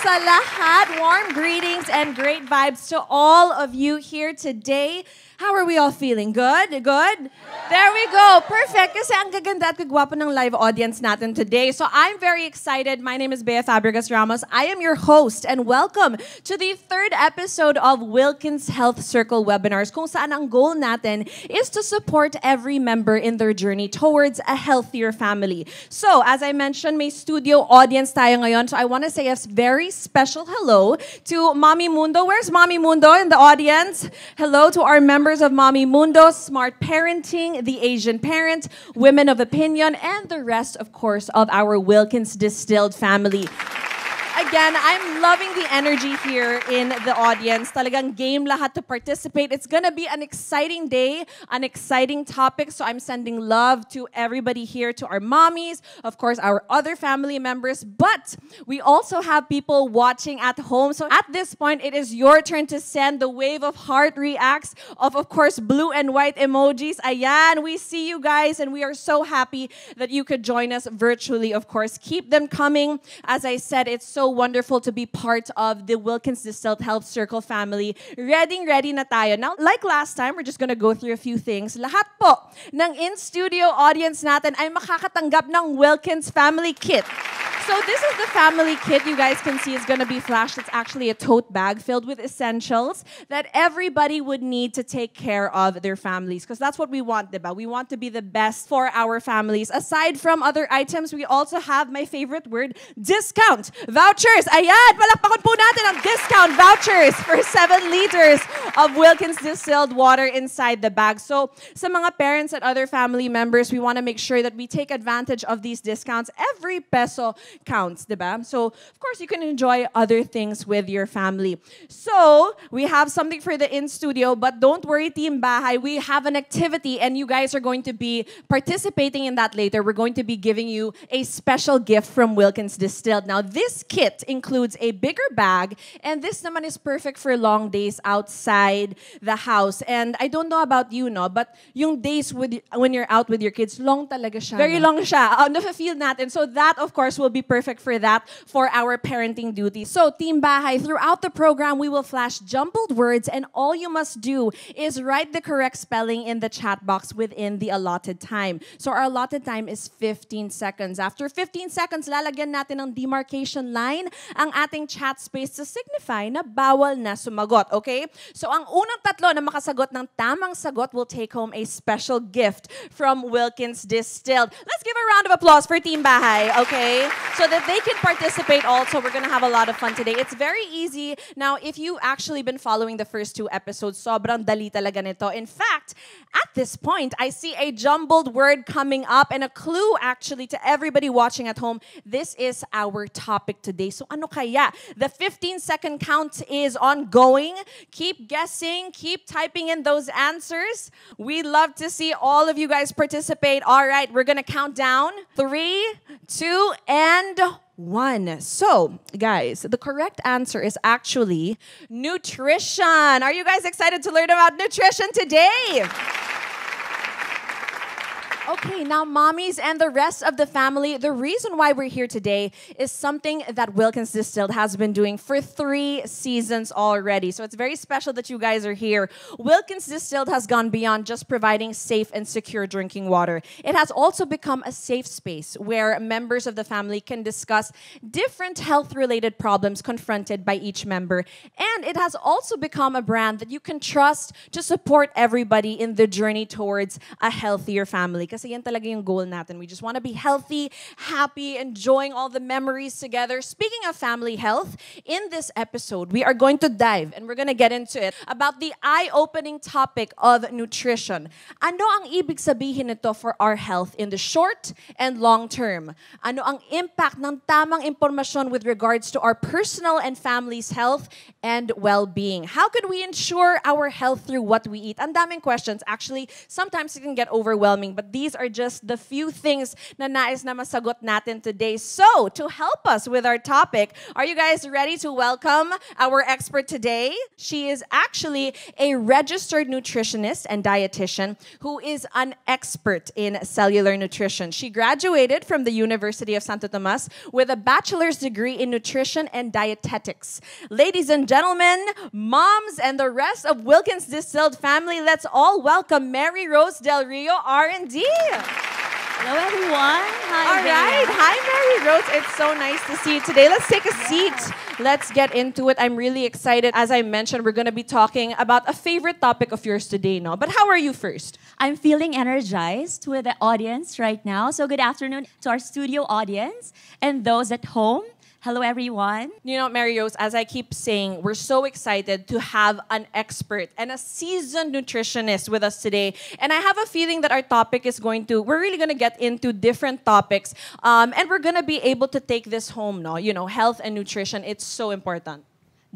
sa lahat. Warm greetings and great vibes to all of you here today. How are we all feeling? Good? Good? There we go. Perfect. Kasi ang gaganda at kagwapo ng live audience natin today. So I'm very excited. My name is Bea Fabregas Ramos. I am your host and welcome to the third episode of Wilkins Health Circle webinars kung saan ang goal natin is to support every member in their journey towards a healthier family. So as I mentioned, may studio audience tayo ngayon. So I want to say a very special hello to Mommy Mundo. Where's Mommy Mundo in the audience? Hello to our members of Mommy Mundo, Smart Parenting, The Asian Parent, Women of Opinion, and the rest, of course, of our Wilkins Distilled family. Again, I'm loving the energy here in the audience. Talagang game lahat to participate. It's gonna be an exciting day, an exciting topic. So I'm sending love to everybody here, to our mommies, of course, our other family members. But we also have people watching at home. So at this point, it is your turn to send the wave of heart reacts of course, blue and white emojis. Ayan, we see you guys and we are so happy that you could join us virtually, of course. Keep them coming. As I said, it's so wonderful to be part of the Wilkins Distilled Health Circle family. Ready na tayo. Now, like last time, we're just gonna go through a few things. Lahat po ng in-studio audience natin ay makakatanggap ng Wilkins Family Kit. So this is the family kit you guys can see is going to be flashed. It's actually a tote bag filled with essentials that everybody would need to take care of their families. Because that's what we want, diba? We want to be the best for our families. Aside from other items, we also have my favorite word, discount vouchers. Ayan, palakpakan po natin ang discount vouchers for 7 liters of Wilkins distilled water inside the bag. So sa mga parents and other family members, we want to make sure that we take advantage of these discounts. Every peso counts, diba? So, of course, you can enjoy other things with your family. So, we have something for the in-studio, but don't worry, Team Bahay, we have an activity and you guys are going to be participating in that later. We're going to be giving you a special gift from Wilkins Distilled. Now, this kit includes a bigger bag, and this naman is perfect for long days outside the house. And I don't know about you, no, but yung days when you're out with your kids, long talaga siya. Very long siya. Nafe-feel natin. So that, of course, will be perfect for that, for our parenting duties. So, Team Bahay, throughout the program, we will flash jumbled words and all you must do is write the correct spelling in the chat box within the allotted time. So, our allotted time is 15 seconds. After 15 seconds, lalagyan natin ng demarcation line ang ating chat space to signify na bawal na sumagot, okay? So, ang unang tatlo na makasagot ng tamang sagot will take home a special gift from Wilkins Distilled. Let's give a round of applause for Team Bahay, okay? So that they can participate also. We're going to have a lot of fun today. It's very easy. Now, if you've actually been following the first 2 episodes, sobrang dali talaga nito. In fact, at this point, I see a jumbled word coming up and a clue actually to everybody watching at home. This is our topic today. So ano kaya? The 15-second count is ongoing. Keep guessing. Keep typing in those answers. We'd love to see all of you guys participate. All right, we're going to count down. 3, 2, and 1. So, guys, the correct answer is actually nutrition. Are you guys excited to learn about nutrition today? Okay, now mommies and the rest of the family, the reason why we're here today is something that Wilkins Distilled has been doing for 3 seasons already. So it's very special that you guys are here. Wilkins Distilled has gone beyond just providing safe and secure drinking water. It has also become a safe space where members of the family can discuss different health-related problems confronted by each member. And it has also become a brand that you can trust to support everybody in the journey towards a healthier family. Kasi yan talaga yung goal natin. We just want to be healthy, happy, enjoying all the memories together. Speaking of family health, in this episode, we are going to dive, and we're going to get into it, about the eye-opening topic of nutrition. Ano ang ibig sabihin nito for our health in the short and long term? Ano ang impact ng tamang impormasyon with regards to our personal and family's health and well-being? How could we ensure our health through what we eat? Ang daming questions. Actually, sometimes it can get overwhelming, but these these are just the few things na nais na masagot natin today. So, to help us with our topic, are you guys ready to welcome our expert today? She is actually a registered nutritionist and dietitian who is an expert in cellular nutrition. She graduated from the University of Santo Tomas with a bachelor's degree in nutrition and dietetics. Ladies and gentlemen, moms, and the rest of Wilkins Distilled family, let's all welcome Mary Rose Del Rio, R&D. Hello, everyone. Hi, All right. Hi, Mary Rose. It's so nice to see you today. Let's take a seat. Let's get into it. I'm really excited. As I mentioned, we're going to be talking about a favorite topic of yours today, no? But how are you first? I'm feeling energized with the audience right now. So good afternoon to our studio audience and those at home. Hello, everyone. You know, Mary Rose, as I keep saying, we're so excited to have an expert and a seasoned nutritionist with us today. And I have a feeling that our topic is we're really going to get into different topics. And we're going to be able to take this home, no? You know, health and nutrition, it's so important.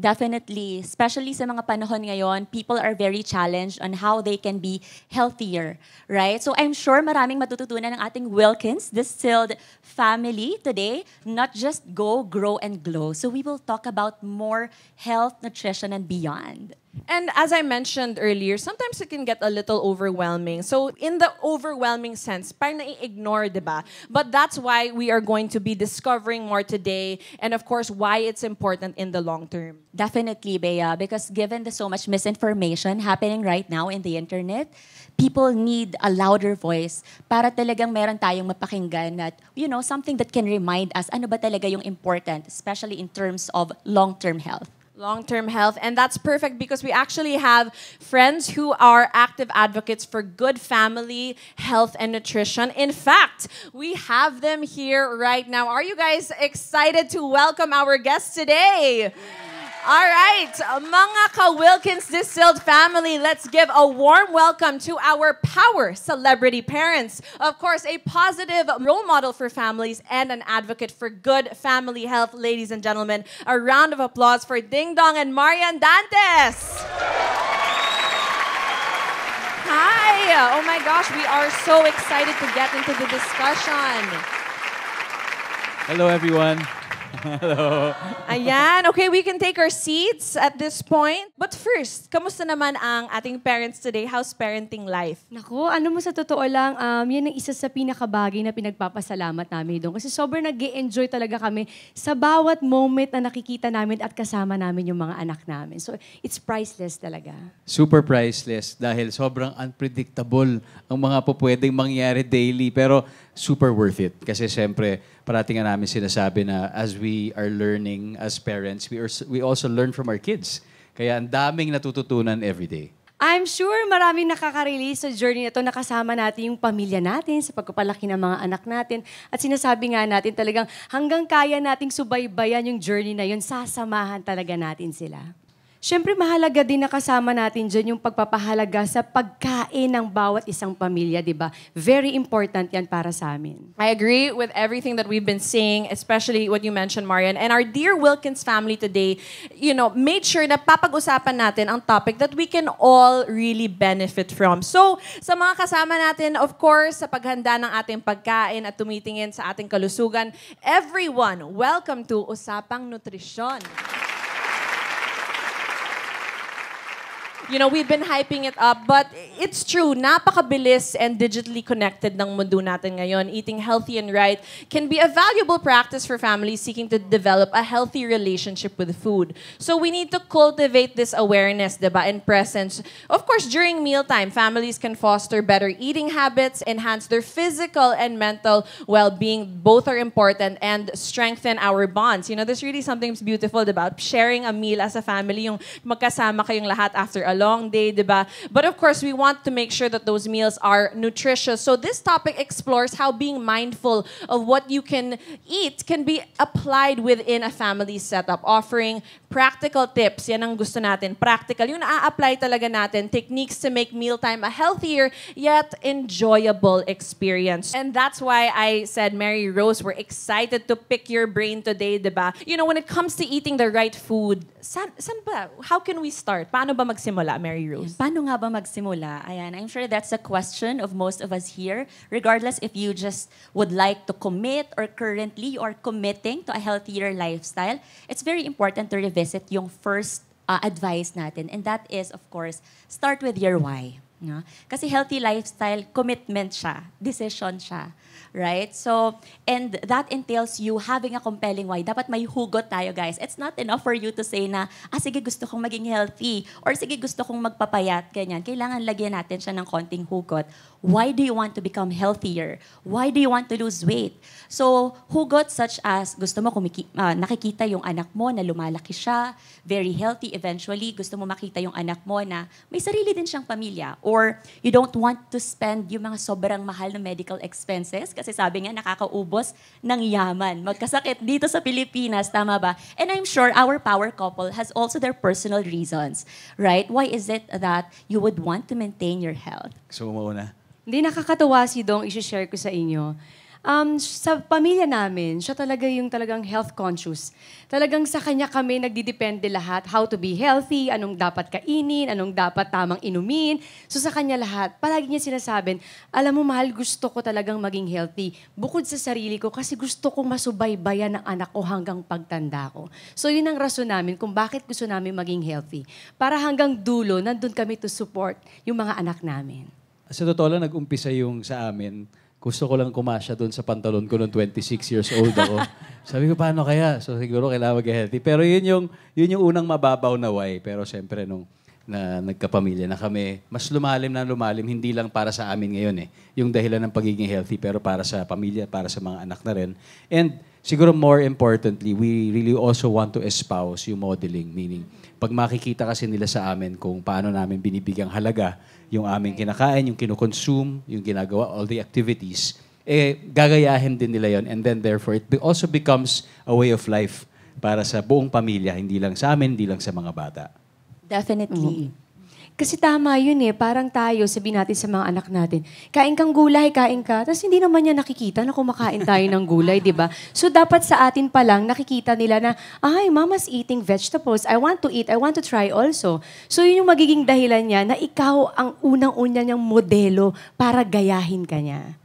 Definitely, especially sa mga panahon ngayon, people are very challenged on how they can be healthier, right? So I'm sure maraming matututunan ng ating Wilkins Distilled family today, not just go, grow, and glow. So we will talk about more health, nutrition, and beyond. And as I mentioned earlier, sometimes it can get a little overwhelming. So in the overwhelming sense, parang nai-ignore, diba? But that's why we are going to be discovering more today, and of course, why it's important in the long term. Definitely, Bea, because given the so much misinformation happening right now in the internet, people need a louder voice para talagang meron tayong mapakinggan at, you know, something that can remind us ano ba talaga yung important, especially in terms of long-term health. Long-term health. And that's perfect because we actually have friends who are active advocates for good family, health, and nutrition. In fact, we have them here right now. Are you guys excited to welcome our guests today? All right, mga ka-Wilkins Distilled family, let's give a warm welcome to our power celebrity parents. Of course, a positive role model for families and an advocate for good family health. Ladies and gentlemen, a round of applause for Dingdong and Marian Dantes. Hi! Oh my gosh, we are so excited to get into the discussion. Hello, everyone. Hello. Ayan. Okay, we can take our seats at this point. But first, kamusta naman ang ating parents today? How's parenting life? Naku, ano mo sa totoo lang, yan ang isa sa pinakabagay na pinagpapasalamat namin doon. Kasi sobrang nag-e-enjoy talaga kami sa bawat moment na nakikita namin at kasama namin yung mga anak namin. So, it's priceless talaga. Super priceless dahil sobrang unpredictable ang mga pwedeng mangyari daily. Pero super worth it. Kasi siyempre, parating nga namin sinasabi na as we are learning as parents, we also learn from our kids. Kaya ang daming natututunan every day. I'm sure maraming nakaka-release sa journey na ito, nakasama natin yung pamilya natin sa pagpapalaki ng mga anak natin. At sinasabi nga natin talagang hanggang kaya nating subaybayan yung journey na yun, sasamahan talaga natin sila. Siyempre, mahalaga din na kasama natin dyan yung pagpapahalaga sa pagkain ng bawat isang pamilya, di ba? Very important yan para sa amin. I agree with everything that we've been saying, especially what you mentioned, Marian. And our dear Wilkins family today, you know, made sure na papag-usapan natin ang topic that we can all really benefit from. So, sa mga kasama natin, of course, sa paghanda ng ating pagkain at tumitingin sa ating kalusugan, everyone, welcome to Usapang Nutrisyon. You know, we've been hyping it up, but it's true, napakabilis and digitally connected ng mundo natin ngayon. Eating healthy and right can be a valuable practice for families seeking to develop a healthy relationship with food. So we need to cultivate this awareness, diba, and presence. Of course, during mealtime, families can foster better eating habits, enhance their physical and mental well-being. Both are important and strengthen our bonds. You know, there's really something beautiful about sharing a meal as a family, yung magkasama kayong lahat after a long day, diba? But of course, we want to make sure that those meals are nutritious. So this topic explores how being mindful of what you can eat can be applied within a family setup, offering practical tips. Yan ang gusto natin. Practical. Yung na-apply talaga natin. Techniques to make mealtime a healthier yet enjoyable experience. And that's why I said, Mary Rose, we're excited to pick your brain today, diba? You know, when it comes to eating the right food, san ba? How can we start? Paano ba magsimula? magsimula, Mary Rose? Paano nga ba magsimula? Ayan, I'm sure that's a question of most of us here, regardless if you just would like to commit or currently you are committing to a healthier lifestyle. It's very important to revisit yung first advice natin, and that is, of course, start with your why. No? Kasi healthy lifestyle, commitment siya, decision siya. Right? So, and that entails you having a compelling why. Dapat may hugot tayo, guys. It's not enough for you to say na, sige, gusto kong maging healthy. Or sige, gusto kong magpapayat. Ganyan. Kailangan lagyan natin siya ng konting hugot. Why do you want to become healthier? Why do you want to lose weight? So, hugot such as, gusto mo nakikita yung anak mo na lumalaki siya, very healthy eventually. Gusto mo makita yung anak mo na may sarili din siyang pamilya. Or you don't want to spend yung mga sobrang mahal na medical expenses kasi sabi nga nakakaubos ng yaman. Magkasakit dito sa Pilipinas, tama ba? And I'm sure our power couple has also their personal reasons, right? Why is it that you would want to maintain your health? So, mauna. Hindi, nakakatawa si Dong, i-share ko sa inyo. Sa pamilya namin, siya talaga yung talagang health conscious. Talagang sa kanya kami nagdidepende lahat, how to be healthy, anong dapat kainin, anong dapat tamang inumin. So sa kanya lahat, palagi niya sinasabing, alam mo mahal, gusto ko talagang maging healthy. Bukod sa sarili ko, kasi gusto kong masubaybayan ng anak ko hanggang pagtanda ko. So yun ang rason namin kung bakit gusto namin maging healthy. Para hanggang dulo, nandun kami to support yung mga anak namin. Sa totoo lang, nag-umpisa yung sa amin. Gusto ko lang kumasya doon sa pantalon ko noong 26 years old ako. Sabi ko, paano kaya? So siguro kailangan mag-healthy. Pero yun yung unang mababaw na why. Pero siyempre, nung nagkapamilya na kami, mas lumalim, hindi lang para sa amin ngayon yung dahilan ng pagiging healthy, pero para sa pamilya, para sa mga anak na rin. And siguro more importantly, we really also want to espouse yung modeling. Meaning, pag makikita kasi nila sa amin kung paano namin binibigyang halaga yung aming kinakain, yung kinoconsume, yung ginagawa, all the activities, gagayahin din nila yon. And then therefore, it also becomes a way of life para sa buong pamilya, hindi lang sa amin, hindi lang sa mga bata. Definitely. Kasi tama yun parang tayo, sabihin natin sa mga anak natin, kain kang gulay, kain ka, tapos hindi naman niya nakikita na kumakain tayo ng gulay, di ba? So dapat sa atin pa lang, nakikita nila na, ay, mama's eating vegetables, I want to eat, I want to try also. So yun yung magiging dahilan niya na ikaw ang unang-una niyang modelo para gayahin ka niya.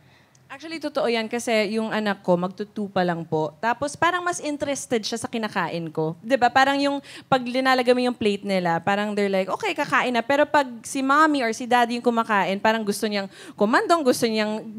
Actually, totoo yan kasi yung anak ko, magtutu pa lang po. Tapos parang mas interested siya sa kinakain ko. 'Di ba? Parang yung pag linalagay mo yung plate nila, parang they're like, okay, kakain na. Pero pag si mommy or si daddy yung kumakain, parang gusto niyang kumandong,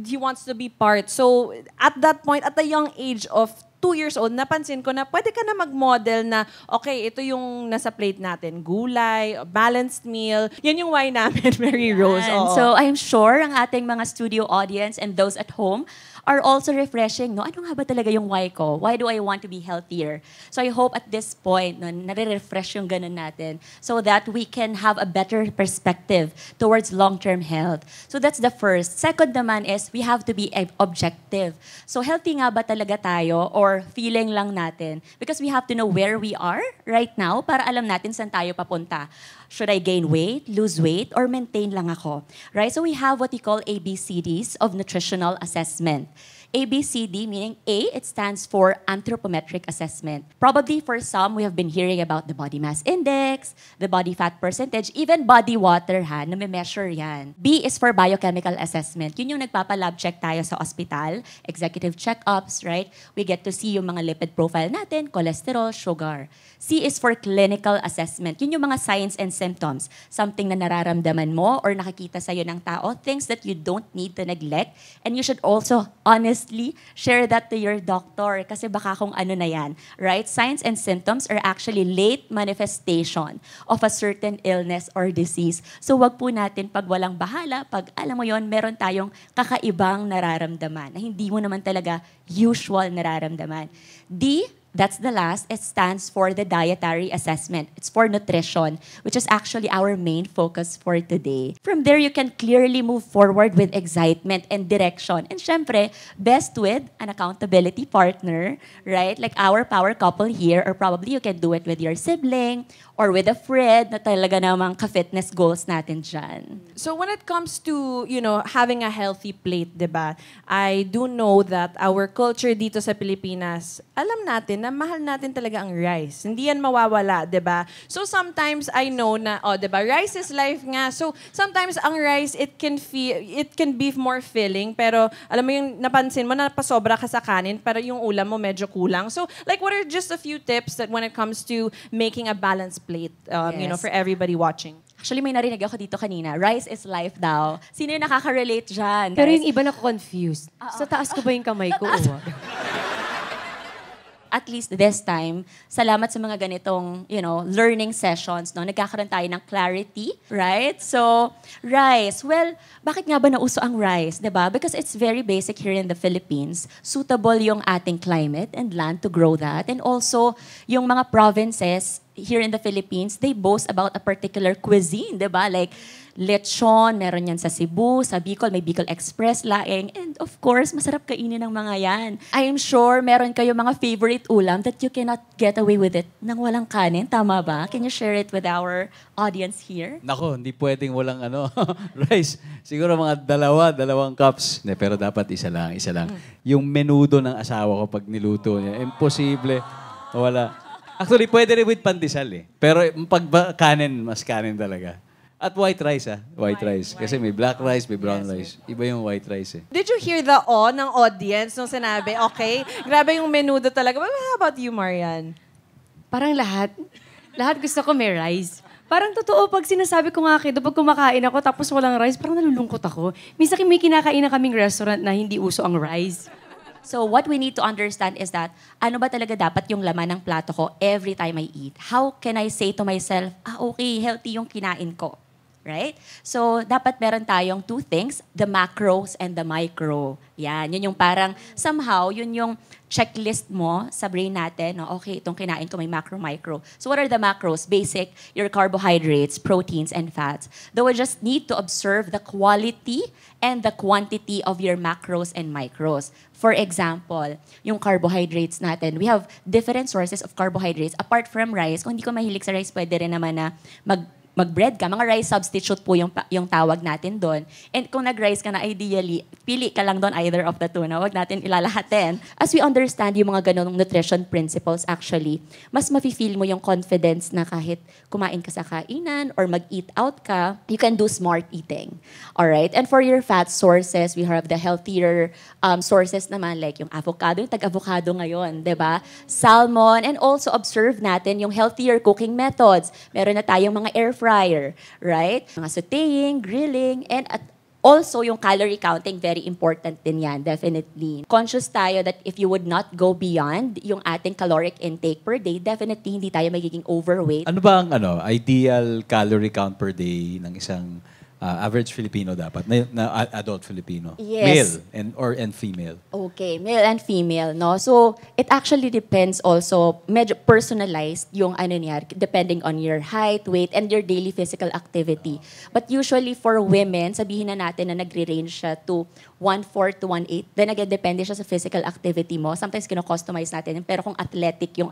he wants to be part. So at that point, at a young age of 2 years old, napansin ko na pwede ka na mag-model na, okay, ito yung nasa plate natin. Gulay, balanced meal. Yan yung why namin, Mary Rose. Oo. So I'm sure ang ating mga studio audience and those at home are also refreshing, no? Ano nga ba talaga yung why ko? Why do I want to be healthier? So I hope at this point, no, nare-refresh yung ganun natin so that we can have a better perspective towards long-term health. So that's the first. Second naman is we have to be objective. So healthy nga ba talaga tayo or feeling lang natin? Because we have to know where we are right now para alam natin saan tayo papunta. Should I gain weight, lose weight, or maintain lang ako? Right? So we have what we call ABCDs of nutritional assessment. ABCD meaning A, it stands for anthropometric assessment. Probably for some, we have been hearing about the body mass index, the body fat percentage, even body water na may measure yan. B is for biochemical assessment. Yun yung nagpapa-lab check tayo sa ospital, executive check-ups, right? We get to see yung mga lipid profile natin, cholesterol, sugar. C is for clinical assessment. Yun yung mga signs and symptoms. Something na nararamdaman mo or nakikita sa'yo ng tao, things that you don't need to neglect. And you should also honestly share that to your doctor kasi baka kung ano na yan. Right? Signs and symptoms are actually late manifestation of a certain illness or disease. So wag po natin pag walang bahala, pag alam mo yon, meron tayong kakaibang nararamdaman na hindi mo naman talaga usual nararamdaman. D, that's the last. It stands for the dietary assessment. It's for nutrition, which is actually our main focus for today. From there, you can clearly move forward with excitement and direction. And syempre, best with an accountability partner, right? Like our power couple here, or probably you can do it with your sibling or with a friend na talaga namang ka-fitness goals natin dyan. So when it comes to, having a healthy plate, 'di ba? I do know that our culture dito sa Pilipinas, alam natin na na mahal natin talaga ang rice. Hindi yan mawawala, 'di ba? So sometimes I know na 'di ba, rice is life nga. So sometimes ang rice it can be more filling, pero alam mo yung napansin mo na pasobra ka sa kanin, pero yung ulam mo medyo kulang. So like what are just a few tips that when it comes to making a balanced plate for everybody watching? Actually, may narinig ako dito kanina. Rice is life daw. Sino yung nakaka-relate dyan? Pero guys? yung iba na-confused. Sa taas ko ba yung kamay ko? At least this time, salamat sa mga ganitong, learning sessions, no? Nagkakaroon tayo ng clarity, right? So, rice. Well, bakit nga ba nauso ang rice, 'di ba? Because it's very basic here in the Philippines. Suitable yung ating climate and land to grow that. And also, yung mga provinces here in the Philippines, they boast about a particular cuisine, 'di ba? Like lechon, meron yan sa Cebu, sa Bicol, may Bicol Express, laing, and of course, masarap kainin ng mga yan. I am sure meron kayo mga favorite ulam that you cannot get away with it nang walang kanin, tama ba? Can you share it with our audience here? Nako, hindi pwedeng walang rice. Siguro mga dalawang cups. Pero dapat isa lang. Yung menudo ng asawa ko pag niluto niya, imposible. Wala. Actually, pwede rin with pandesal Pero pag kanin, mas kanin talaga. At white rice White rice. Kasi may black rice, may brown rice. Iba yung white rice Did you hear the ng audience nung sinabi, okay? Grabe yung menudo talaga. But how about you, Marian? Parang lahat gusto ko may rice. Parang totoo, pag sinasabi ko nga pag kumakain ako tapos walang rice, parang nalulungkot ako. Minsan may kinakain na kaming restaurant na hindi uso ang rice. So what we need to understand is that, ano ba talaga dapat yung laman ng plato ko every time I eat? How can I say to myself, okay, healthy yung kinain ko? Right? So, dapat meron tayong two things, the macros and the micro. Yan, yun yung parang, somehow, yun yung checklist mo sa brain natin. No? Okay, itong kinain ko may macro, micro. So, what are the macros? Basic, your carbohydrates, proteins, and fats. Though we just need to observe the quality and the quantity of your macros and micros. For example, yung carbohydrates natin, we have different sources of carbohydrates. Apart from rice, kung hindi ko mahilig sa rice, pwede rin naman na mag-bread ka. Mga rice substitute po yung tawag natin doon. And kung nag-rice ka na, ideally, pili ka lang doon either of the two. Na wag natin ilalahatin. As we understand yung mga ganong nutrition principles, actually, mas mafe-feel mo yung confidence na kahit kumain ka sa kainan or mag-eat out ka, you can do smart eating. Alright? And for your fat sources, we have the healthier sources naman, like yung avocado, yung tag-avocado ngayon, di ba? Salmon, and also observe natin yung healthier cooking methods. Meron na tayong mga air fryer, right? Mga sauteing, grilling, and also yung calorie counting, very important din yan, definitely. Conscious tayo that if you would not go beyond yung ating caloric intake per day, definitely hindi tayo magiging overweight. Ano ba ang ideal calorie count per day ng isang average Filipino dapat? Na adult Filipino? Yes. Male and female? Okay, male and female, no? So, it actually depends also, medyo personalized yung niya, depending on your height, weight, and your daily physical activity. But usually for women, sabihin na natin na nagre-range siya to 1/4 to 1/8. Then again, depende siya sa physical activity mo. Sometimes kino-customize natin. Pero kung athletic yung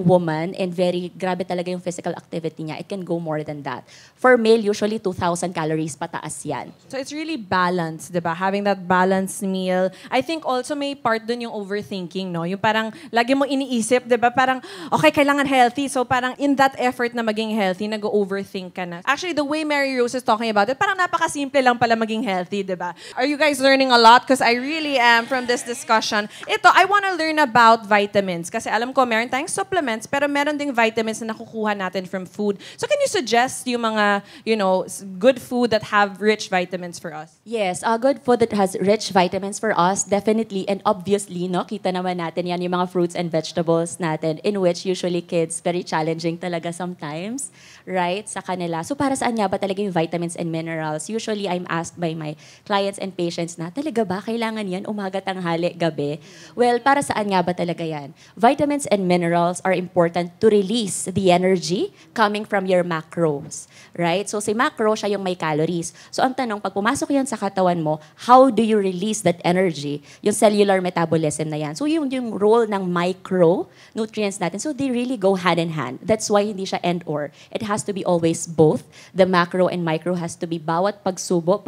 woman, and very grabe talaga yung physical activity niya, it can go more than that. For male, usually 2,000 calories pataas yan. So it's really balanced, di ba? Having that balanced meal. I think also may part dun yung overthinking, no? Yung parang lagi mo iniisip, di ba? Parang, okay, kailangan healthy. So parang in that effort na maging healthy, nag-overthink ka na. Actually, the way Mary Rose is talking about it, parang napakasimple lang pala maging healthy, di ba? Are you guys learning a lot? Because I really am from this discussion. Ito, I want to learn about vitamins. Kasi alam ko, meron tayong supplements, pero meron ding vitamins na nakukuha natin from food. So can you suggest yung mga, good food that have rich vitamins for us? Yes, good food that has rich vitamins for us, definitely and obviously, no, kita naman natin yan yung mga fruits and vegetables natin, in which usually kids, very challenging talaga sometimes, right, sa kanila. So para saan nga ba talaga yung vitamins and minerals? Usually, I'm asked by my clients and patients na, talaga ba kailangan yan umaga, tanghali, gabi? Well, para saan nga ba talaga yan? Vitamins and minerals are important to release the energy coming from your macros, right? So si macro, siya yung may calories. So ang tanong, pag pumasok yan sa katawan mo, how do you release that energy? Yung cellular metabolism na yan. So yung role ng micro nutrients natin, so they really go hand in hand. That's why hindi siya and or. It has to be always both. The macro and micro has to be bawat pagsubo,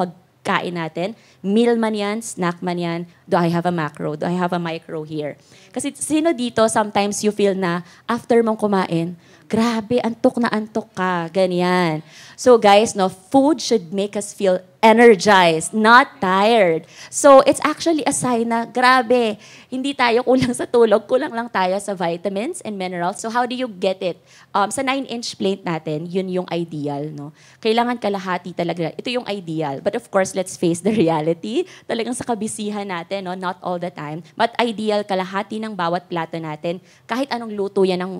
pagkain natin. Meal man yan, snack man yan, do I have a macro? Do I have a micro here? Kasi sino dito, sometimes you feel na after mong kumain, grabe, antok na antok ka, ganyan. So guys, no, food should make us feel energized, not tired. So it's actually a sign na, grabe, hindi tayo kulang sa tulog, kulang lang tayo sa vitamins and minerals. So how do you get it? Sa 9-inch plate natin, yun yung ideal, no? Kailangan kalahati talaga. Ito yung ideal. But of course, let's face the reality. Talagang sa kabisihan natin, no? Not all the time. But ideal, kalahati ng bawat plato natin, kahit anong luto yan ng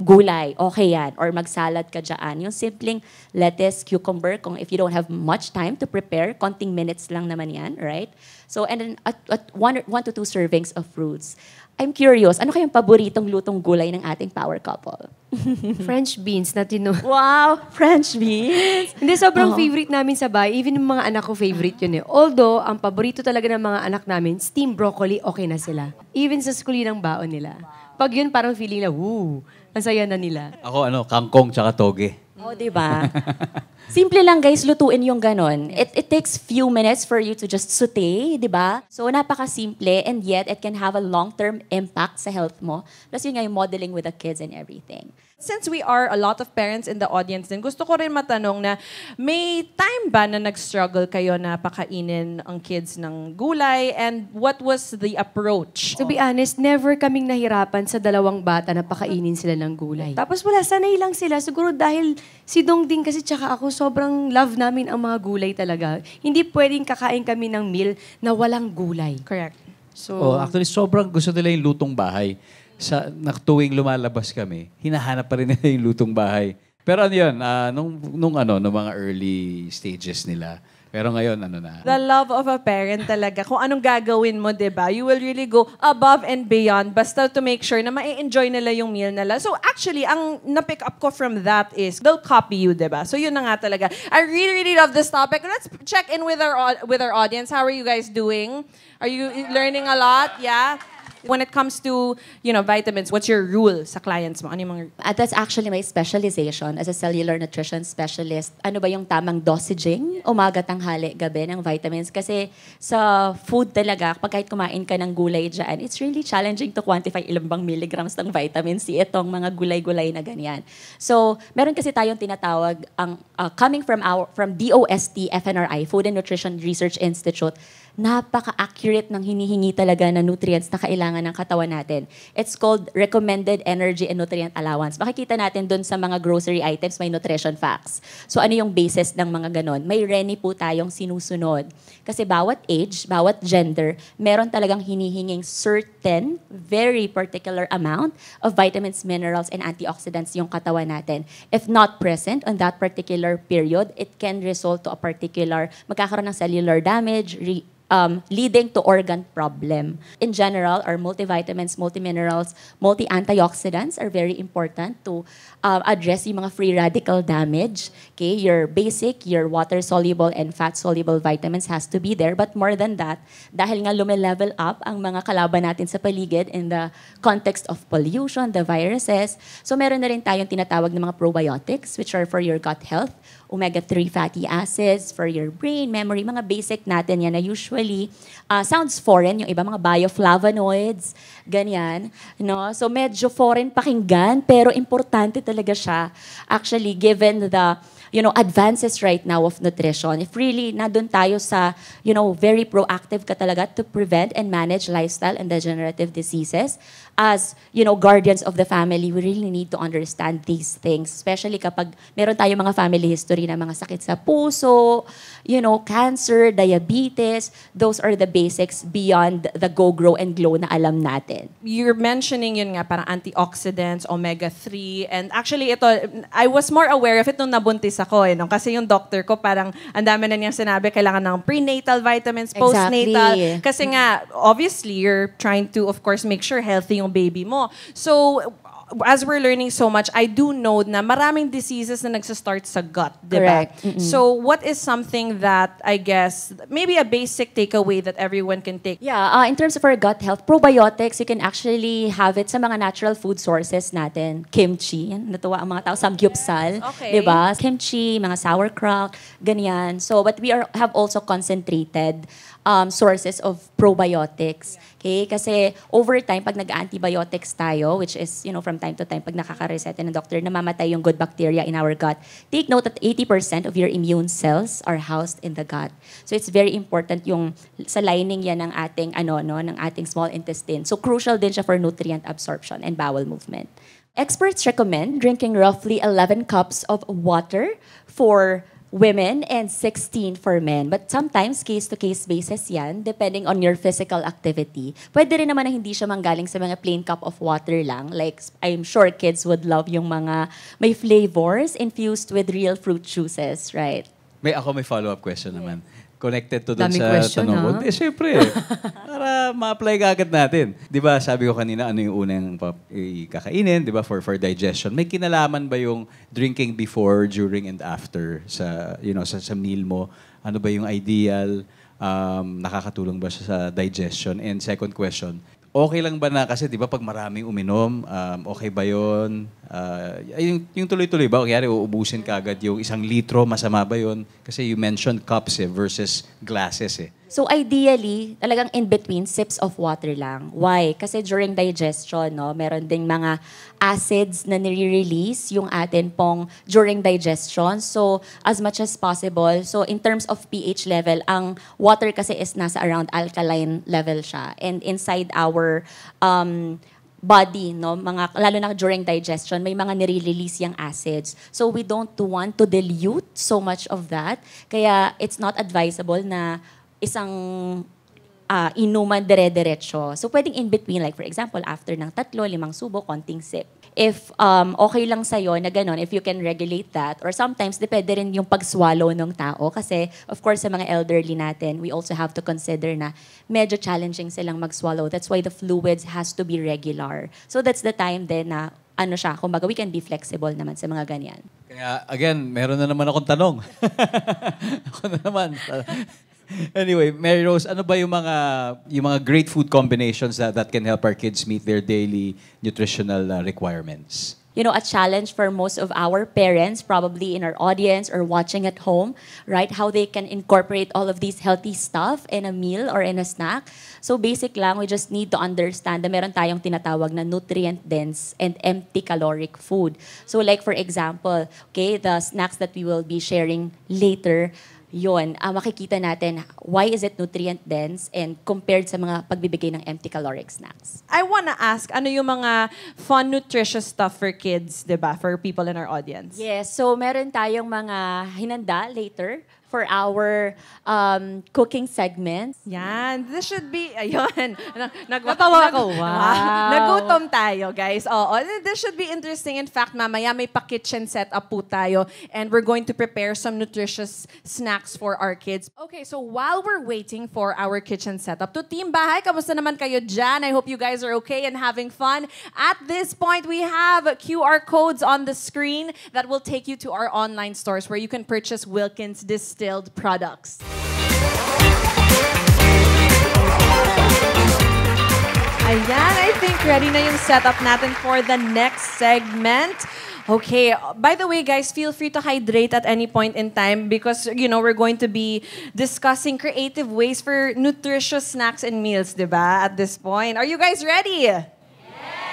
gulay, okay yan. Or magsalad ka dyan. Yung simpleng lettuce, cucumber, kung if you don't have much time to prepare, konting minutes lang naman yan, right? So, and then at 1 to 2 servings of fruits. I'm curious, ano kayong paboritong lutong gulay ng ating power couple? French beans na Wow, French beans! Hindi, sobrang favorite namin sa bahay. Even yung mga anak ko, favorite yun eh. Although, ang paborito talaga ng mga anak namin, steamed broccoli, okay na sila. Even sa school yun ang baon nila. Pag yun, parang feeling na, woo, ang saya na nila. Ako, kangkong tsaka toge. Oh, diba? Simple lang guys, lutuin yung ganon. It takes few minutes for you to just saute, diba? So napaka-simple and yet it can have a long-term impact sa health mo. Plus yun nga yung modeling with the kids and everything. Since we are a lot of parents in the audience din, gusto ko rin matanong na may time ba na nag-struggle kayo na pakainin ang kids ng gulay and what was the approach? To be honest, never kaming nahirapan sa dalawang bata na pakainin sila ng gulay. Tapos wala, sanay lang sila. Siguro dahil si Dongding kasi tsaka ako, sobrang love namin ang mga gulay talaga. Hindi pwedeng kakain kami ng meal na walang gulay. Correct. So, actually, sobrang gusto nila yung lutong bahay. Tuwing lumalabas kami, hinahanap pa rin nila yung lutong bahay. Pero ano yun, nung mga early stages nila. Pero ngayon, na. The love of a parent talaga. Kung anong gagawin mo, diba? You will really go above and beyond basta to make sure na ma-enjoy nila yung meal nila. So actually, ang na-pick up ko from that is they'll copy you, diba? So yun na nga talaga. I really, really love this topic. Let's check in with our audience. How are you guys doing? Are you learning a lot? Yeah? When it comes to, vitamins, what's your rule sa clients mo? Ano yung mga... That's actually my specialization as a cellular nutrition specialist. Ano ba yung tamang dosaging, umaga, tanghali, gabi ng vitamins? Kasi sa food talaga, kapag kahit kumain ka ng gulay dyan, it's really challenging to quantify ilang bang milligrams ng vitamin C itong mga gulay-gulay na ganyan. So, meron kasi tayong tinatawag, coming from DOST, FNRI, Food and Nutrition Research Institute, napaka-accurate ng hinihingi talaga na nutrients na kailangan ng katawan natin. It's called Recommended Energy and Nutrient Allowance. Makikita natin dun sa mga grocery items, may nutrition facts. So ano yung basis ng mga ganon? May RENI po tayong sinusunod. Kasi bawat age, bawat gender, meron talagang hinihinging certain, very particular amount of vitamins, minerals, and antioxidants yung katawan natin. If not present on that particular period, it can result to a particular, magkakaroon ng cellular damage, leading to organ problem. In general, our multivitamins, multiminerals, multi-antioxidants are very important to address yung mga free radical damage. Okay, your basic, your water-soluble and fat-soluble vitamins has to be there. But more than that, dahil nga lume-level up ang mga kalaban natin sa paligid in the context of pollution, the viruses. So meron na rin tayong tinatawag ng mga probiotics, which are for your gut health, omega-3 fatty acids for your brain, memory, mga basic natin yan na usually sounds foreign, yung iba mga bioflavonoids, ganyan. No? So medyo foreign pakinggan, pero importante talaga siya. Actually, given the advances right now of nutrition, if really nandun tayo sa, very proactive ka talaga to prevent and manage lifestyle and degenerative diseases, as, guardians of the family, we really need to understand these things. Especially kapag meron tayo mga family history na mga sakit sa puso, cancer, diabetes, those are the basics beyond the go, grow, and glow na alam natin. You're mentioning yun nga, parang antioxidants, omega-3, and actually ito, I was more aware of it nung nabuntis ako, kasi yung doctor ko parang ang dami na niyang sinabi, kailangan ng prenatal vitamins, postnatal. Exactly. Kasi nga, obviously, you're trying to, of course, make sure healthy yung baby mo. So, as we're learning so much, I do know na maraming diseases na nagsastart sa gut, di ba? Correct. Mm-mm. So what is something that, I guess, maybe a basic takeaway that everyone can take? Yeah, in terms of our gut health, probiotics, you can actually have it sa mga natural food sources natin. Kimchi, yan, natuwa ang mga tao, samgyupsal, Okay. diba? Kimchi, mga sauerkraut, ganyan. So, but we have also concentrated sources of probiotics. Okay? Kasi over time, pag nag-antibiotics tayo, which is, from time to time, pag nakakareseta ng doctor, namamatay yung good bacteria in our gut. Take note that 80% of your immune cells are housed in the gut. So it's very important yung sa lining yan ng ating, ng ating small intestine. So crucial din siya for nutrient absorption and bowel movement. Experts recommend drinking roughly 11 cups of water for women and 16 for men. But sometimes, case-to-case basis yan, depending on your physical activity. Pwede rin naman na hindi siya manggaling sa mga plain cup of water lang. Like, I'm sure kids would love yung mga may flavors infused with real fruit juices, right? May follow-up question naman. Connected to dun Daming sa question, tanong ko. ha? Hindi, syempre. Para ma-apply agad natin. Di ba, sabi ko kanina, ano yung unang kakainin, di ba, for digestion. May kinalaman ba yung drinking before, during, and after sa, sa meal mo? Ano ba yung ideal? Nakakatulong ba siya sa digestion? And second question, okay lang ba na, kasi di ba pag maraming uminom, okay ba yun? Yung tuloy-tuloy ba? Kaya uubusin ka agad yung 1 litro, masama ba yun? Kasi you mentioned cups versus glasses . So ideally, talagang in between, sips of water lang. Why? Kasi during digestion, meron ding mga acids na nire-release yung atin pong during digestion. So as much as possible, so in terms of pH level, ang water kasi is nasa around alkaline level siya. And inside our body, lalo na during digestion, may mga nire-release yung acids. So we don't want to dilute so much of that. Kaya it's not advisable na isang inuman dire-diretso. So, pwedeng in between, like for example, after ng 3, 5 subo, konting sip. If okay lang sa'yo na gano'n, if you can regulate that, or sometimes, depende rin yung pag-swallow ng tao. Kasi, of course, sa mga elderly natin, we also have to consider na medyo challenging silang mag-swallow. That's why the fluids has to be regular. So, that's the time then na kumbaga, we can be flexible naman sa mga ganyan. Kaya, again, meron na naman akong tanong. Ako na naman. Anyway, Mary Rose, ano ba yung mga great food combinations that can help our kids meet their daily nutritional requirements? A challenge for most of our parents, probably in our audience or watching at home, right? How they can incorporate all of these healthy stuff in a meal or in a snack. So basic lang, we just need to understand na meron tayong tinatawag na nutrient-dense and empty caloric food. So like for example, okay, the snacks that we will be sharing later, yun, makikita natin why is it nutrient-dense and compared sa mga pagbibigay ng empty caloric snacks. I wanna ask, ano yung mga fun, nutritious stuff for kids, di ba? For people in our audience. Yes, so meron tayong mga hinanda later for our cooking segments. Yan. This should be, ayun. Natawa ako. Wow. Nagutom tayo, guys. Oo. This should be interesting. In fact, mamaya may pa-kitchen setup po tayo and we're going to prepare some nutritious snacks for our kids. Okay, so while we're waiting for our kitchen setup, to Team Bahay, kamusta naman kayo dyan? I hope you guys are okay and having fun. At this point, we have QR codes on the screen that will take you to our online stores where you can purchase Wilkins Distilled products. Ayan, I think ready na yung setup natin for the next segment. Okay, by the way, guys, feel free to hydrate at any point in time because, we're going to be discussing creative ways for nutritious snacks and meals, diba, at this point. Are you guys ready?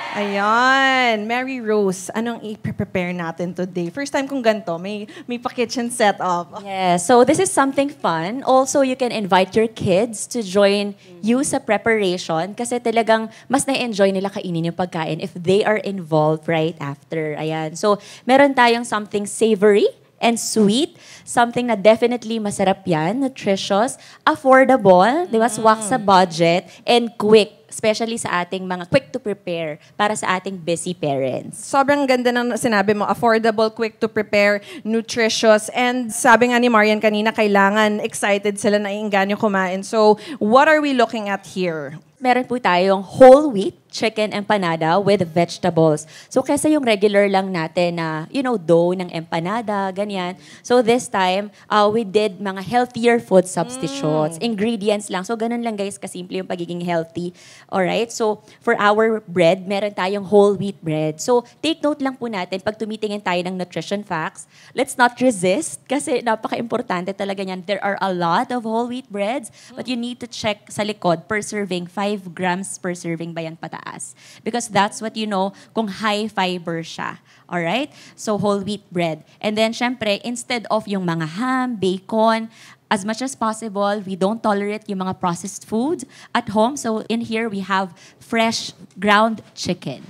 Ayan. Mary Rose, anong i-prepare natin today? First time kong ganito, may pa-kitchen setup. Yeah, so this is something fun. Also, you can invite your kids to join you sa preparation kasi talagang mas na-enjoy nila kainin yung pagkain if they are involved right after. Ayan. So, meron tayong something savory and sweet. Something na definitely masarap yan, nutritious, affordable, di ba, swak sa budget, and quick. Especially sa ating mga quick to prepare para sa ating busy parents. Sobrang ganda ng sinabi mo, affordable, quick to prepare, nutritious, and sabi nga ni Marian kanina, kailangan excited sila na iinganyo kumain. So, what are we looking at here? Meron po tayong whole wheat chicken empanada with vegetables. So, kesa yung regular lang natin na, dough ng empanada, ganyan. So, this time, we did mga healthier food substitutes. Ingredients lang. So, ganun lang guys, kasimple yung pagiging healthy. Alright? So, for our bread, meron tayong whole wheat bread. So, take note lang po natin, pag tumitingin tayo ng nutrition facts, let's not resist kasi napaka-importante talaga yan. There are a lot of whole wheat breads, but you need to check sa likod per serving, 5 grams per serving ba yan pataas. Because that's what you know kung high fiber siya. Alright? So, whole wheat bread. And then, syempre, instead of yung mga ham, bacon, as much as possible, we don't tolerate yung mga processed food at home. So, in here, we have fresh ground chicken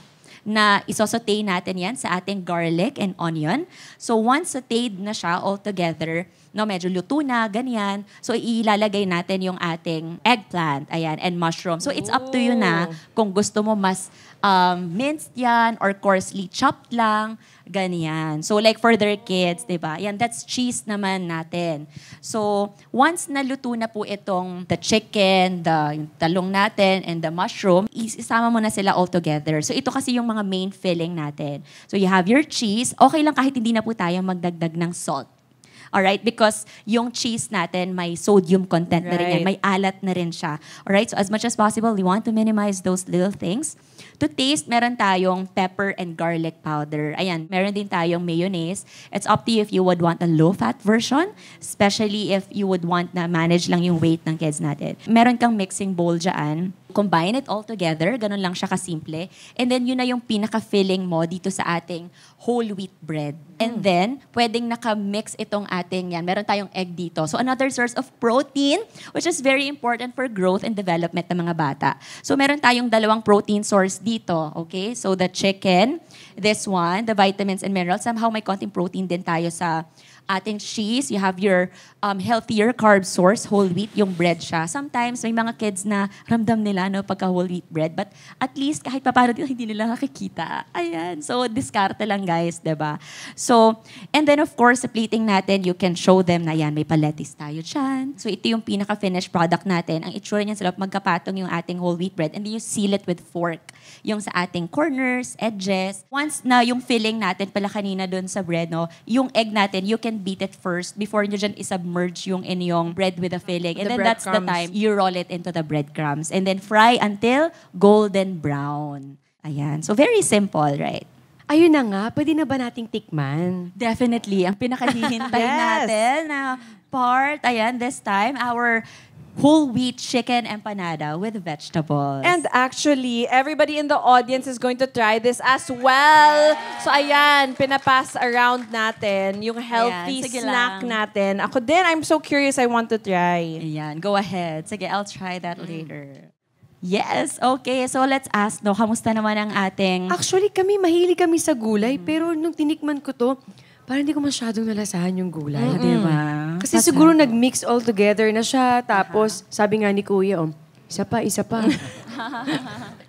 na isosaute natin yan sa ating garlic and onion. So, once sauteed na siya all together, medyo luto na, ganyan. So, ilalagay natin yung ating eggplant, ayan, and mushroom. So, it's up to you na kung gusto mo mas minced yan or coarsely chopped lang, ganyan. So, like for their kids, diba? Yan, that's cheese naman natin. So, once naluto na po itong the chicken, yung talong natin, and the mushroom, isama mo na sila all together. So, ito kasi yung mga main filling natin. So, you have your cheese. Okay lang kahit hindi na po tayo magdagdag ng salt. Alright? Because yung cheese natin, may sodium content na rin yan. May alat na rin siya. Alright? So as much as possible, we want to minimize those little things. To taste, meron tayong pepper and garlic powder. Ayan, meron din tayong mayonnaise. It's up to you if you would want a low-fat version, especially if you would want na manage lang yung weight ng kids natin. Meron kang mixing bowl dyan. Combine it all together. Ganun lang siya kasimple. And then, yun na yung pinaka-filling mo dito sa ating whole wheat bread. And then, pwedeng naka-mix itong ating yan. Meron tayong egg dito. So, another source of protein, which is very important for growth and development ng mga bata. So, meron tayong dalawang protein source dito. Okay? So, the chicken, this one, the vitamins and minerals. Somehow, may konting protein din tayo sa ating cheese. You have your healthier carb source, whole wheat, yung bread siya. Sometimes, may mga kids na ramdam nila pagka whole wheat bread. But at least, kahit paano hindi nila nakikita. Ayan. So, diskarte lang guys, diba? So, and then of course, sa plating natin, you can show them na yan, may paletis tayo dyan. So, ito yung pinaka-finished product natin. Ang itsura niyan sila, magkapatong yung ating whole wheat bread. And then you seal it with fork. Yung sa ating corners, edges. Once na yung filling natin pala kanina dun sa bread, yung egg natin, you can beat it first before nyo dyan isubmerge yung inyong bread with the filling. And then that's the time you roll it into the breadcrumbs. And then fry until golden brown. Ayan. So very simple, right? Ayun na nga, pwede na ba nating tikman? Definitely. Ang pinakahihintay natin na part, ayan, this time, our whole wheat chicken empanada with vegetables. And actually, everybody in the audience is going to try this as well. So ayan, pinapass around natin yung healthy Ayan, snack lang. natin. Ako din, I'm so curious, I want to try. Ayan, go ahead. Sige, I'll try that later. Yes, okay. So let's ask, kamusta naman ang ating... Actually, mahilig kami sa gulay, pero nung tinikman ko to, parang hindi ko masyadong nalasahan yung gulay. Diba? Kasi siguro nag-mix all together na siya. Tapos, sabi nga ni Kuya, isa pa.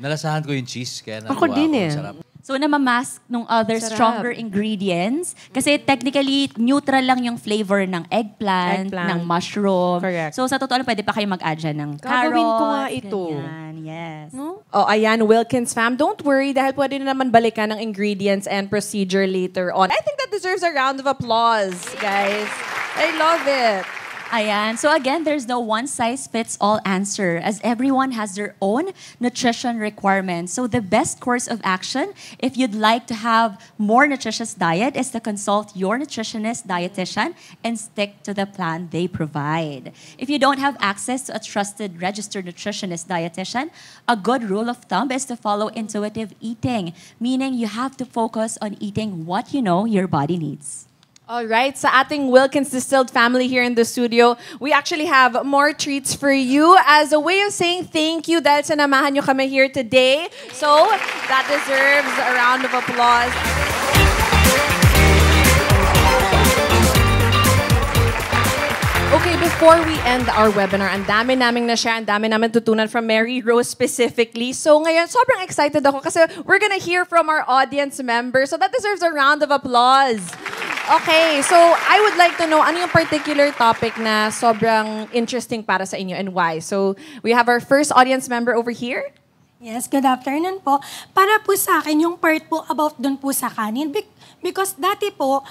Nalasahan ko yung cheese, kaya Ako nakuha din ko. eh. Sarap. So, namamask nung other Sarap. stronger ingredients. Kasi technically, neutral lang yung flavor ng eggplant. ng mushroom. Correct. So, sa totoo lang, pwede pa kayo mag-add dyan ng carrots. Gagawin ko nga ito. Ganyan. Yes. Oh, ayan, Wilkins fam, don't worry dahil pwede na naman balikan ng ingredients and procedure later on. I think that deserves a round of applause, guys. I love it. Ayan. So again, there's no one-size-fits-all answer as everyone has their own nutrition requirements. So the best course of action, if you'd like to have more nutritious diet, is to consult your nutritionist, dietitian, and stick to the plan they provide. If you don't have access to a trusted registered nutritionist, dietitian, a good rule of thumb is to follow intuitive eating, meaning you have to focus on eating what you know your body needs. All right, sa ating Wilkins Distilled family here in the studio, we actually have more treats for you as a way of saying thank you dahil sinamahan nyo kami here today. So, that deserves a round of applause. Okay, before we end our webinar, ang dami naming na-share, ang dami namin tutunan from Mary Rose specifically. So ngayon, sobrang excited ako kasi we're gonna hear from our audience members. So that deserves a round of applause. Okay, so I would like to know ano yung particular topic na sobrang interesting para sa inyo and why. So we have our first audience member over here. Yes, good afternoon po. Para po sa akin, yung part po about dun po sa kanin. Because dati po,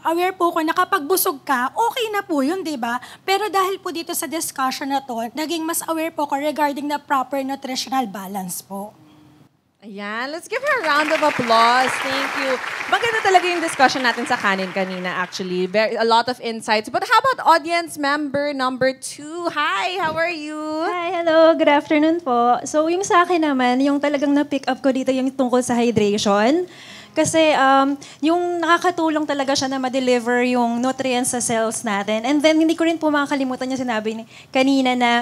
aware po ko na kapag busog ka, okay na po yun, di ba? Pero dahil po dito sa discussion na to, naging mas aware po ko regarding the proper nutritional balance po. Ayan, let's give her a round of applause. Thank you. Maganda talaga yung discussion natin sa kanin kanina, actually. A lot of insights. But how about audience member number 2? Hi, how are you? Hi, hello. Good afternoon po. So, yung sa akin naman, yung talagang na-pick up ko dito yung tungkol sa hydration. Kasi yung nakakatulong talaga siya na ma-deliver yung nutrients sa cells natin. And then, hindi ko rin po makakalimutan yung sinabi kanina na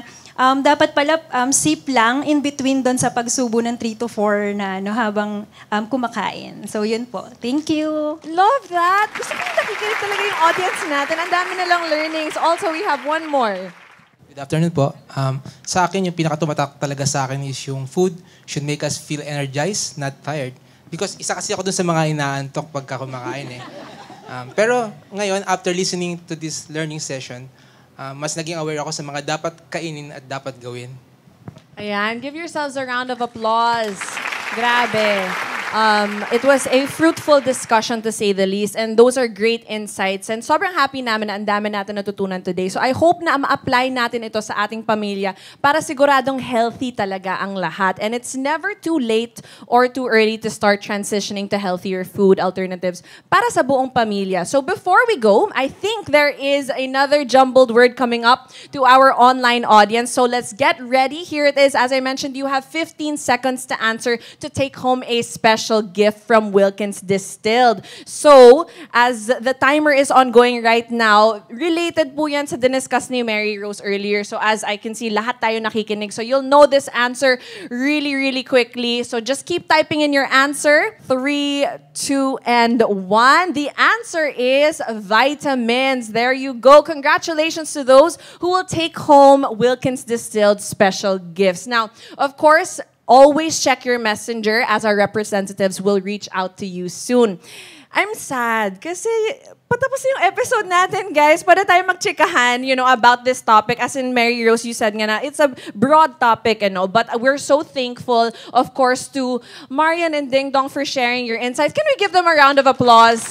dapat pala sip lang in between doon sa pagsubo ng 3 to 4 na habang kumakain. So, yun po. Thank you. Love that. Gusto ko yung nakikinig talaga yung audience natin. Ang dami nilang learnings. Also, we have one more. Good afternoon po. Sa akin, yung pinakatumatak talaga sa akin is yung food should make us feel energized, not tired. Because isa kasi ako dun sa mga inaantok pagka kumakain eh. Pero ngayon, after listening to this learning session, mas naging aware ako sa mga dapat kainin at dapat gawin. Ayan, give yourselves a round of applause. Grabe. It was a fruitful discussion to say the least, and those are great insights. And sobrang happy namin na ang dami natin natutunan today. So I hope na ma-apply natin ito sa ating pamilya para siguradong healthy talaga ang lahat. And it's never too late or too early to start transitioning to healthier food alternatives para sa buong pamilya. So before we go, I think there is another jumbled word coming up to our online audience. So let's get ready. Here it is. As I mentioned, you have 15 seconds to answer to take home a special gift from Wilkins Distilled. So, as the timer is ongoing right now, related po yan sa diniscuss ni Mary Rose earlier. So, as I can see, lahat tayo nakikinig. So, you'll know this answer really, really quickly. So, just keep typing in your answer. 3, 2, and 1. The answer is vitamins. There you go. Congratulations to those who will take home Wilkins Distilled special gifts. Now, of course, always check your messenger as our representatives will reach out to you soon. I'm sad kasi patapos yung episode natin, guys. Para tayo magchikahan, about this topic. As in Mary Rose, you said nga na, it's a broad topic, but we're so thankful, of course, to Marian and Dingdong for sharing your insights. Can we give them a round of applause?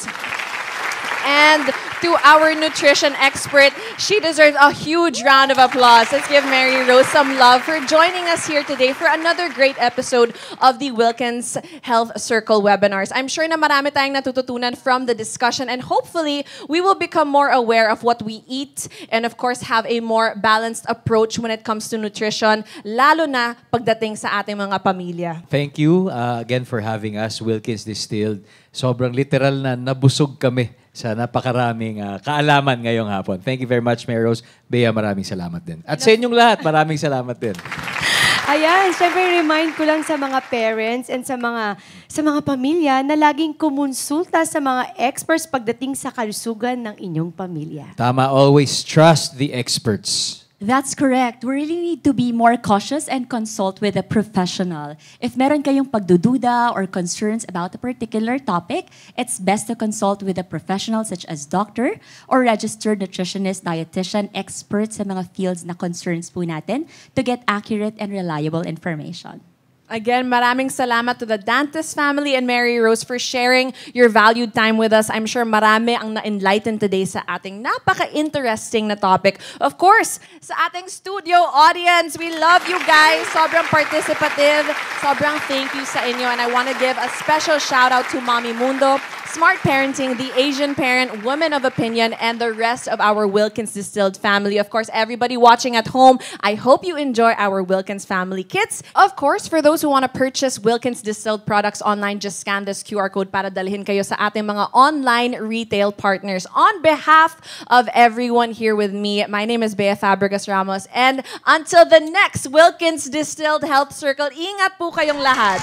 And to our nutrition expert, she deserves a huge round of applause. Let's give Mary Rose some love for joining us here today for another great episode of the Wilkins Health Circle webinars. I'm sure na marami tayong natututunan from the discussion, and hopefully we will become more aware of what we eat and of course have a more balanced approach when it comes to nutrition, lalo na pagdating sa ating mga pamilya. Thank you again for having us, Wilkins Distilled. Sobrang literal na nabusog kami sa napakaraming kaalaman ngayong hapon. Thank you very much, Mary Rose. Bea, maraming salamat din. At sa inyong lahat, maraming salamat din. Ayan, syempre remind ko lang sa mga parents and sa mga pamilya na laging kumonsulta sa mga experts pagdating sa kalusugan ng inyong pamilya. Tama, always trust the experts. That's correct. We really need to be more cautious and consult with a professional. If meron kayong pagdududa or concerns about a particular topic, it's best to consult with a professional such as doctor or registered nutritionist, dietitian, expert sa mga fields na concerns po natin to get accurate and reliable information. Again, maraming salamat to the Dantes family and Mary Rose for sharing your valued time with us. I'm sure marami ang na-enlighten today sa ating napaka-interesting na topic. Of course, sa ating studio audience, we love you guys. Sobrang participative. Sobrang thank you sa inyo. And I want to give a special shout out to Mommy Mundo, Smart Parenting, the Asian Parent, Women of Opinion, and the rest of our Wilkins Distilled family. Of course, everybody watching at home, I hope you enjoy our Wilkins family kits. Of course, for those who want to purchase Wilkins Distilled products online, just scan this QR code para dalhin kayo sa ating mga online retail partners. On behalf of everyone here with me, my name is Bea Fabregas Ramos, and until the next Wilkins Distilled Health Circle, ingat po kayong lahat.